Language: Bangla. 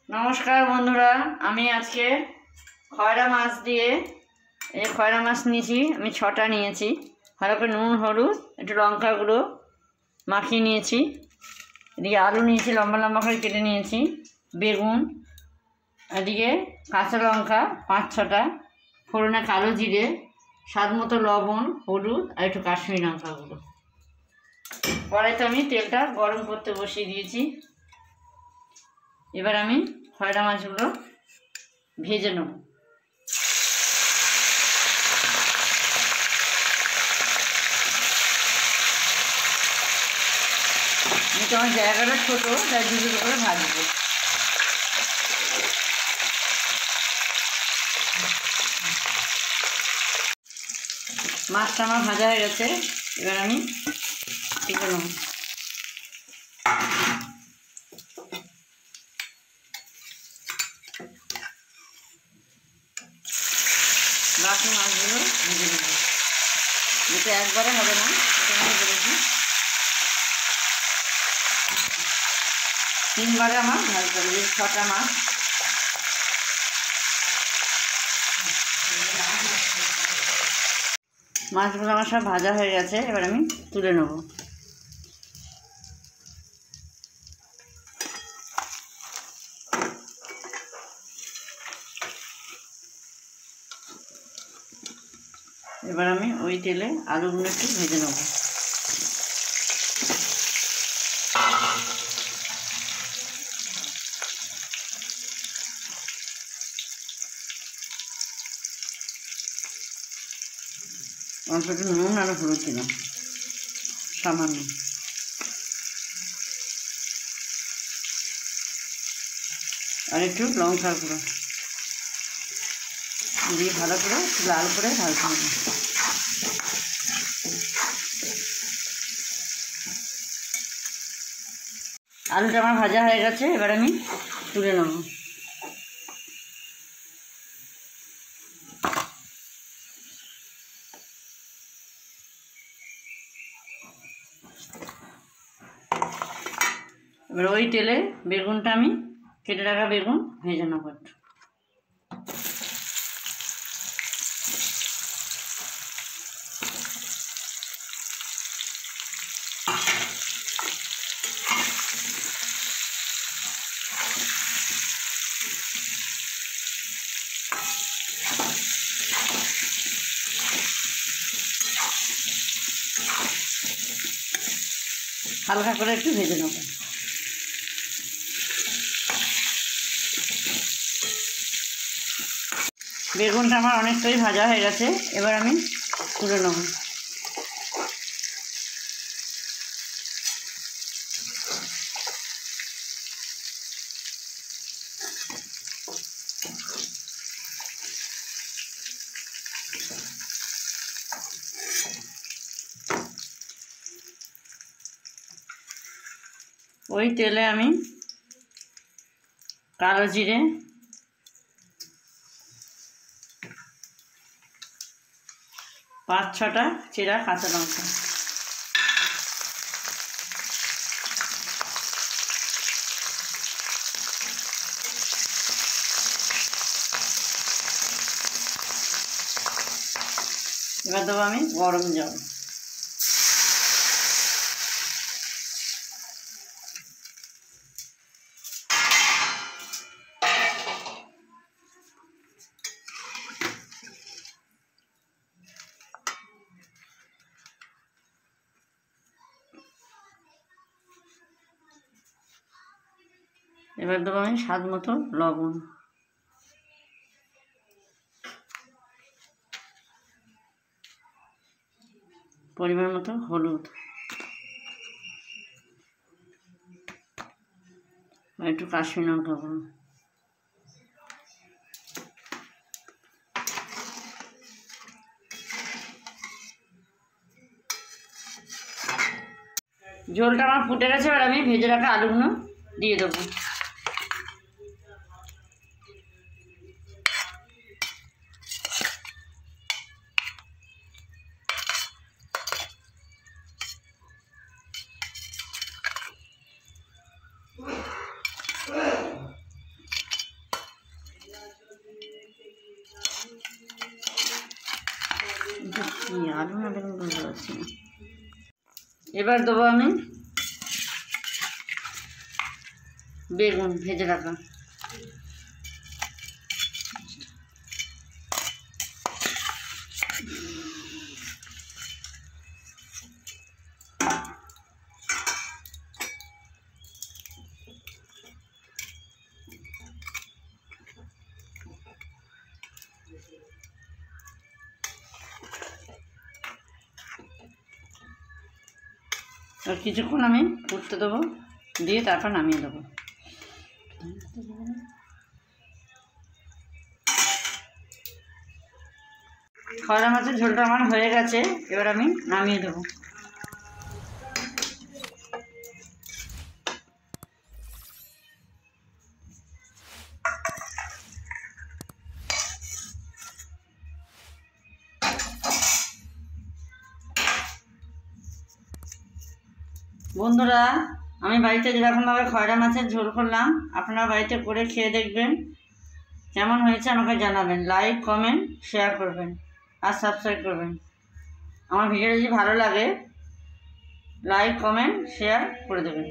নমস্কার বন্ধুরা, আমি আজকে খয়রা মাছ দিয়ে খয়রা মাছ নিয়েছি। আমি 6টা নিয়েছি। ভালো করে নুন, হলুদ, একটু লঙ্কা গুঁড়ো মাখিয়ে নিয়েছি। এদিকে আলু নিয়েছি, লম্বা লম্বা করে কেটে নিয়েছি। বেগুন, এদিকে কাঁচা লঙ্কা 5-6টা, ফোড়নে কালো জিরে, স্বাদ মতো লবণ, হলুদ আর একটু কাশ্মীরি লঙ্কা গুঁড়ো। কড়াইতে আমি তেলটা গরম করতে বসিয়ে দিয়েছি। এবার আমি খয়রা মাছগুলো ভেজে নেব। আমি তো আমার জায়গাটা ছোটো, তাই দুটো করে ভাজবো। মাছটা আমার ভাজা হয়ে গেছে, এবার আমি তুলে নেব। বাকি মাছগুলো ভেজে নেব, যেটা একবারে হবে না, সেটা আমি বলেছি 3বারে আমার ভাজতে হবে। 6টা মাছ মাছগুলো আমার সব ভাজা হয়ে গেছে, এবার আমি তুলে নেব। এবার আমি ওই তেলে আলুগুলো একটু ভেজে নেব। অল্প একটু নুন আর হলুদ দিলাম, সামান্য। আর একটু লঙ্কা গুঁড়ো দিয়ে ভালো করে লাল করে ভাজতে হবে। আলুটা আমার ভাজা হয়ে গেছে, এবার আমি তুলে নেব। এবার ওই তেলে বেগুনটা আমি কেটে রাখা বেগুন ভেজে নেব একটু। হালকা করে একটু ভেজে নেব। বেগুনটা আমার অনেকটাই ভাজা হয়ে গেছে, এবার আমি তুলে নেব। ওই তেলে আমি কালো জিরে, পাঁচ ছটা চেরা কাঁচা লঙ্কা, এবার দেবো আমি গরম জল। এবার দেবো আমি স্বাদ মতো লবণ, পরিমাণ মতো হলুদ আর একটু কাশ্মীরি লঙ্কা গুঁড়ো। ঝোলটা আমার ফুটে গেছে, এবার আমি ভেজে রাখা আলুগুলো দিয়ে দেবো। এটা কি আলু না বেগুন বুঝতে পারছি না। এবার দেবো আমি বেগুন ভেজে রাখা। আর কিছুক্ষণ আমি ফুটতে দেবো, দিয়ে তারপর নামিয়ে দেবো। খয়রা মাছের ঝোলটা আমার হয়ে গেছে, এবার আমি নামিয়ে দেবো। বন্ধুরা, আমি বাড়িতে যেরকমভাবে খয়রা মাছের ঝোল করলাম, আপনারা বাড়িতে করে খেয়ে দেখবেন। কেমন হয়েছে আমাকে জানাবেন। লাইক, কমেন্ট, শেয়ার করবেন আর সাবস্ক্রাইব করবেন। আমার ভিডিওটা যদি ভালো লাগে লাইক, কমেন্ট, শেয়ার করে দেবেন।